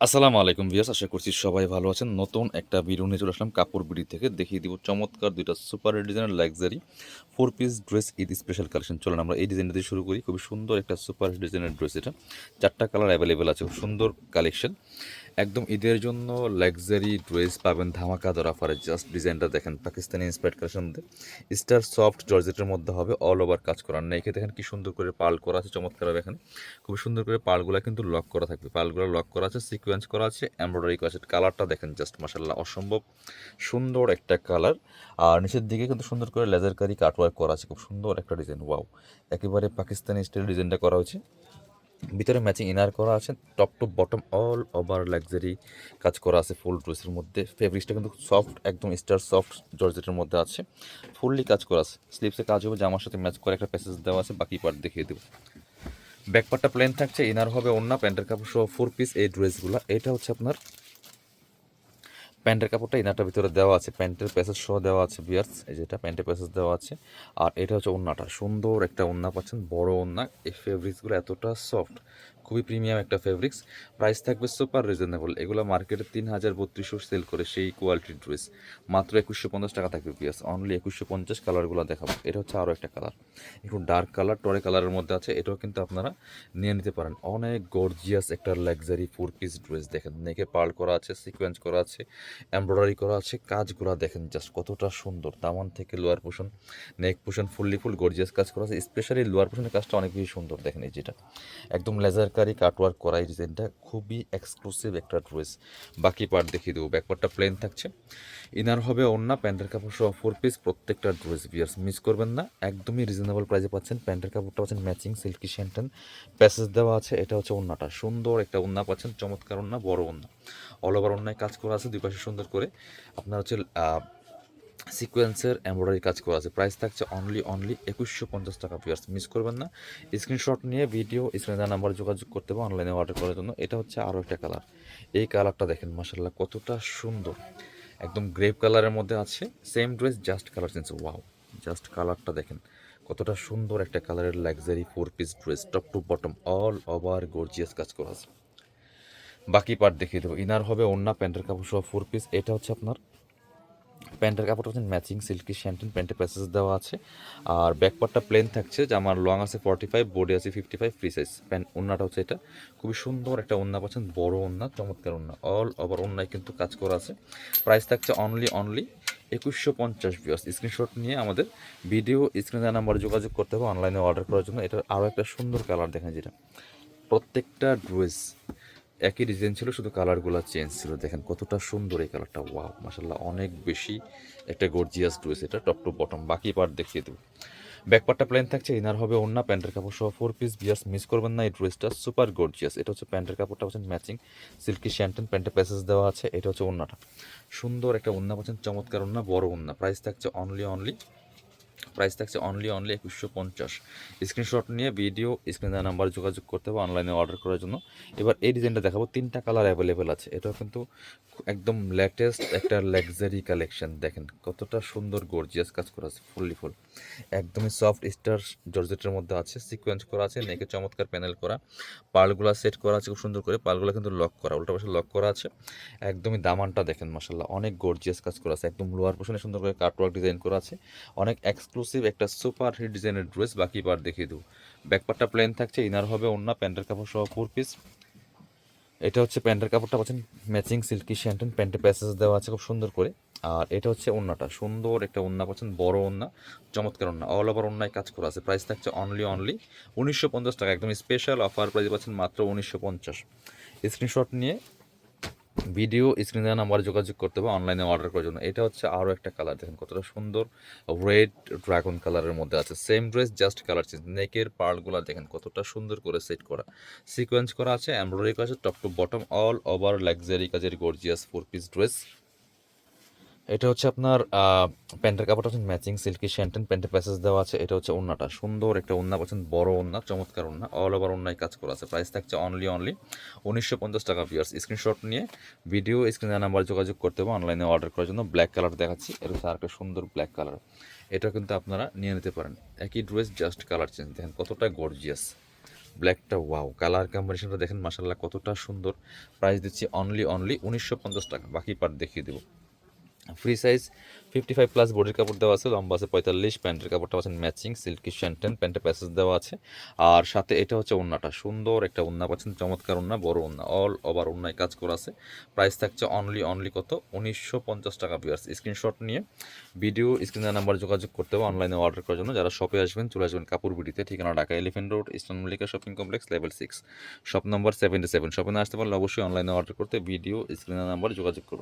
আসসালামু আলাইকুম ভিউয়ার্স, আশা করছি সবাই ভালো আছেন। নতুন একটা ভিডিও নিয়ে চলে আসলাম কাপড় বিডি থেকে। দেখিয়ে দিব চমৎকার দুইটা সুপার ডিজাইনের luxury 4 piece dress Eid special collection. চলুন আমরা এই ডিজাইনটা দিয়ে শুরু করি। খুবই সুন্দর একটা সুপার ডিজাইনের ড্রেস এটা। 4টা কালার অ্যাভেলেবেল আছে, খুব সুন্দর কালেকশন। একদম ঈদের জন্য লাক্সারি ড্রেস পাবেন ধামাকাদার অফারে। জাস্ট ডিজাইনটা দেখেন, পাকিস্তানি ইন্সপায়ার্ড কালেকশন মধ্যে স্টার সফট জর্জেটের মধ্যে হবে, অল ওভার কাজ করা। নেকে দেখেন কি সুন্দর করে পাল করা আছে, চমৎকার এখানে খুব সুন্দর করে পালগুলা কিন্তু লক করা থাকবে। পালগুলো লক করা আছে, সিকোয়েন্স করা আছে, এমব্রয়ডারি করা আছে। কালারটা দেখেন জাস্ট মাশাআল্লাহ, অসম্ভব সুন্দর একটা কালার। আর নিচের দিকে কিন্তু সুন্দর করে লেজার কারি কাটওয়ার্ক করা আছে, খুব সুন্দর একটা ডিজাইন। ওয়াও, একেবারে পাকিস্তানি স্টাইল ডিজাইনটা করা হয়েছে। ভিতরে ম্যাচিং ইনার করা আছে, top to bottom all over luxury কাজ করা আছে ফুল ড্রেসের মধ্যে। ফেব্রিক্সটা কিন্তু সফট, একদম স্টার সফট জর্জেটের মধ্যে আছে, ফুললি কাজ করা আছে। স্লিপসে কাজ হবে, জামার সাথে ম্যাচ করে একটা প্যাসেজ দেওয়া আছে, বাকি পার্ট দেখিয়ে দেবো। ব্যাকপার্টটা প্লেন থাকছে, ইনার হবে ওন্না, প্যান্টের কাপড় সহ 4 পিস এই ড্রেসগুলো। এটা হচ্ছে আপনার প্যান্টের কাপড়টা, ইনারটার ভিতরে দেওয়া আছে, প্যান্টের প্যাসেজ সহ দেওয়া আছে বিয়ার্স, এই যেটা প্যান্টের প্যাসেজ দেওয়া আছে। আর এটা হচ্ছে ওন্নাটা, সুন্দর একটা ওন্না পাচ্ছেন, বড় ওন্না। এই ফেব্রিক্সগুলো এতটা সফট, খুবই প্রিমিয়াম একটা ফেব্রিক্স। প্রাইস থাকবে সুপার রিজনেবল। এগুলো মার্কেটে 3,032 সেল করে সেই কোয়ালিটির ড্রেস, মাত্র 2,150 টাকা থাকবে বিয়ার্স, অনলি 2,150। কালারগুলো দেখাবো। এটা হচ্ছে আরও একটা কালার, একটু ডার্ক কালার, টরে কালারের মধ্যে আছে। এটাও কিন্তু আপনারা নিয়ে নিতে পারেন। অনেক গর্জিয়াস একটা লাক্সারি 4 পিস ড্রেস। দেখেন নেকে পার্ল করা আছে, সিকোয়েন্স করা আছে, এমব্রয়ডারি করা আছে। কাজগুলো দেখেন জাস্ট কতটা সুন্দর, দামান থেকে লোয়ার পোর্শন, নেক পোর্শন ফুল গর্জিয়াস কাজ করা আছে। স্পেশালি লোয়ার পোর্শনের কাজটা অনেক বেশি সুন্দর। দেখেন এই যেটা একদম লেজার কারি কাটওয়ার্ক করা, এই ডিজাইনটা খুবই এক্সক্লুসিভ একটা ড্রেস। বাকি পার্ট দেখিয়ে দেবো। ব্যাকপার্টটা প্লেন থাকছে, ইনার হবে ওন্না, প্যান্টের কাপড় সহ 4 পিস প্রত্যেকটা ড্রেস। বিয়ার্স মিস করবেন না, একদমই রিজনেবল প্রাইসে পাচ্ছেন। প্যান্টের কাপড়টা পাচ্ছেন ম্যাচিং সিল্কি শ্যান্টেন, প্যাসেজ দেওয়া আছে। এটা হচ্ছে ওন্নাটা, সুন্দর একটা ওন্না পাচ্ছেন, চমৎকার ওন্না, বড় ওন্না, অল ওভার ওন্নায় কাজ করা আছে, দুই পাশে সুন্দর করে আপনার হচ্ছে সিকোয়েন্সের এমব্রয়ডারি কাজ করা আছে। প্রাইস থাকছে অনলি 2,150 টাকা। ভিউয়ার্স মিস করবেন না, স্ক্রিনশট নিয়ে ভিডিও স্ক্রিনে দেওয়া নাম্বারে যোগাযোগ করতে হবে অনলাইনে অর্ডার করার জন্য। এটা হচ্ছে আরও একটা কালার, এই কালারটা দেখেন মাশাআল্লাহ কতটা সুন্দর, একদম গ্রেপ কালারের মধ্যে আছে। Same dress, just colour change. Wow, just কালারটা দেখেন কতটা সুন্দর একটা কালারের luxury 4 piece dress, top to bottom all over gorgeous কাজ করা আছে। বাকি পার্ট দেখিয়ে দেবো। ইনার হবে ওন্না, প্যান্টের কাপড় সহ 4 পিস। এটা হচ্ছে আপনার প্যান্টের কাপড়টা হচ্ছে ম্যাচিং সিল্কি শ্যান্টেন, প্যান্টের প্যাসেজ দেওয়া আছে। আর ব্যাকপার্টটা প্লেন থাকছে, যে আমার লং আছে 45, বডি আছে 55, ফ্রি সাইজ। প্যান্ট ওন্নাটা হচ্ছে এটা, খুবই সুন্দর একটা ওন্না পাচ্ছেন, বড় ওন্না, চমৎকার ওন্না, অল ওভার ওন্নায় কিন্তু কাজ করা আছে। প্রাইস থাকছে অনলি 2,150। ভিউয়ার্স স্ক্রিনশট নিয়ে আমাদের ভিডিও স্ক্রিনে দেওয়া নাম্বারে যোগাযোগ করতে হবে অনলাইনে অর্ডার করার জন্য। এটার আরও একটা সুন্দর কালার দেখেন, যেটা প্রত্যেকটা ড্রেস একই ডিজাইন ছিল, শুধু কালারগুলো চেঞ্জ ছিল। দেখেন কতটা সুন্দর এই কালারটা। ওয়াও মাশাআল্লাহ, অনেক বেশি একটা গর্জিয়াস ড্রেস এটা, টপ টু বটম। বাকি পার্ট দেখিয়ে দেবো। ব্যাকপার্টটা প্লেন থাকছে, ইনার হবে ওন্না, প্যান্টের কাপড় সহ 4 পিস। বিয়াস মিস করবেন না, এই ড্রেসটা সুপার গর্জিয়াস। এটা হচ্ছে প্যান্টের কাপড়টা পাচ্ছেন ম্যাচিং সিল্কি শ্যান্টেন, প্যান্টের প্যাসেজ দেওয়া আছে। এটা হচ্ছে ওন্নাটা, সুন্দর একটা ওন্না পাচ্ছেন, চমৎকার ওন্না, বড় ওন্না। প্রাইস থাকছে অনলি 2,150। স্ক্রিনশট নিয়ে ভিডিও স্ক্রিনে দেওয়া নাম্বার যোগাযোগ করতে হবে অনলাইনে অর্ডার করার জন্য। এবার এই ডিজাইনটা দেখাবো, 3টা কালার অ্যাভেলেবেল আছে। এটাও কিন্তু একদম লেটেস্ট একটা লাক্সারি কালেকশন। দেখেন কতটা সুন্দর গর্জিয়াস কাজ করা আছে, ফুল একদমই সফট স্টার জর্জেটের মধ্যে আছে, সিকোয়েন্স করা আছে, নেকে চমৎকার প্যানেল করা, পার্লগুলো সেট করা আছে খুব সুন্দর করে। পার্লগুলো কিন্তু লক করা, উল্টা পাশে লক করা আছে। একদমই দামানটা দেখেন মাশাআল্লাহ, অনেক গর্জিয়াস কাজ করা আছে। একদম লোয়ার পোর্শনে সুন্দর করে কাটওয়ার্ক ডিজাইন করা আছে, অনেক এক্সক্লুসিভ একটা সুপার হিট ডিজাইনের ড্রেস। বাকি পার্ট দেখিয়ে দেবো। ব্যাকপার্টটা প্লেন থাকছে, ইনার হবে ওন্না, প্যান্টের কাপড় সহ 4 পিস। এটা হচ্ছে প্যান্টের কাপড়টা পাচ্ছেন ম্যাচিং সিল্কি শ্যান্টেন, প্যান্টের প্যাসেজ দেওয়া আছে খুব সুন্দর করে। আর এটা হচ্ছে ওন্নাটা, সুন্দর একটা ওন্না পাচ্ছেন, বড় ওন্না, চমৎকার ওন্না, অল ওভার ওন্নায় কাজ করা আছে। প্রাইস থাকছে অনলি 1,950 টাকা। একদম স্পেশাল অফার প্রাইস পাচ্ছেন মাত্র 1,950। স্ক্রিনশট নিয়ে ভিডিও স্ক্রিনে দেওয়া নাম্বারে যোগাযোগ করতে হবে অনলাইনে অর্ডার করার জন্য। এটা হচ্ছে আরও একটা কালার, দেখেন কতটা সুন্দর, রেড ড্রাগন কালারের মধ্যে আছে। Same dress, just colour change. নেকের পার্টগুলো দেখেন কতটা সুন্দর করে সেট করা, সিকোয়েন্স করা আছে, এমব্রয়ডারি করা আছে, top to bottom all over luxury কাজের গর্জিয়াস 4 পিস ড্রেস। এটা হচ্ছে আপনার প্যান্টের কাপড়টা হচ্ছে ম্যাচিং সিল্কি শ্যান্টেন, প্যান্টের প্যাসেজ দেওয়া আছে। এটা হচ্ছে ওন্নাটা, সুন্দর একটা ওন্না পাচ্ছেন, বড় ওন্না, চমৎকার ওন্না, অল ওভার ওন্নায় কাজ করা আছে। প্রাইস থাকছে অনলি 1,950 টাকা। ভিউয়ার্স স্ক্রিনশট নিয়ে ভিডিও স্ক্রিনে নাম্বার যোগাযোগ করতে হবে অনলাইনে অর্ডার করার জন্য। ব্ল্যাক কালার দেখাচ্ছি, এটা হচ্ছে আরেকটা সুন্দর ব্ল্যাক কালার, এটা কিন্তু আপনারা নিয়ে নিতে পারেন। একই ড্রেস, জাস্ট কালার চেঞ্জ। দেখেন কতটা গর্জিয়াস, ব্ল্যাকটা ওয়াও, কালার কম্বিনেশনটা দেখেন মাশাআল্লাহ কতটা সুন্দর। প্রাইস দিচ্ছি অনলি 1950 টাকা, বাকি পার্ট দেখিয়ে দেবো। ফ্রি সাইজ 55 প্লাস বডির কাপড় দেওয়া আছে, লম্বা আছে 45, প্যান্টের কাপড়টা পাচ্ছেন ম্যাচিং সিল্কি শ্যান্টেন, প্যান্টে প্যাসেজ দেওয়া আছে। আর সাথে এটা হচ্ছে ওড়নাটা, সুন্দর একটা ওড়না পাচ্ছেন, চমৎকার ওড়না, বড় ওড়না, অল ওভার ওড়নায় কাজ করা আছে। প্রাইস থাকছে অনলি কত, 1950 টাকা ভিউয়ার্স। স্ক্রিনশট নিয়ে ভিডিও স্ক্রিনের নাম্বার যোগাযোগ করতে হবে অনলাইনে অর্ডার করার জন্য। যারা শপে আসবেন চলে আসবেন কাপড় বিডিতে, ঠিকানা Dhaka elephant road, eastern Mallika shopping complex, level 6, shop number 77। শপে না আসতে পারলে অবশ্যই অনলাইনে অর্ডার করতে ভিডিও স্ক্রিনের নাম্বার যোগাযোগ করবেন।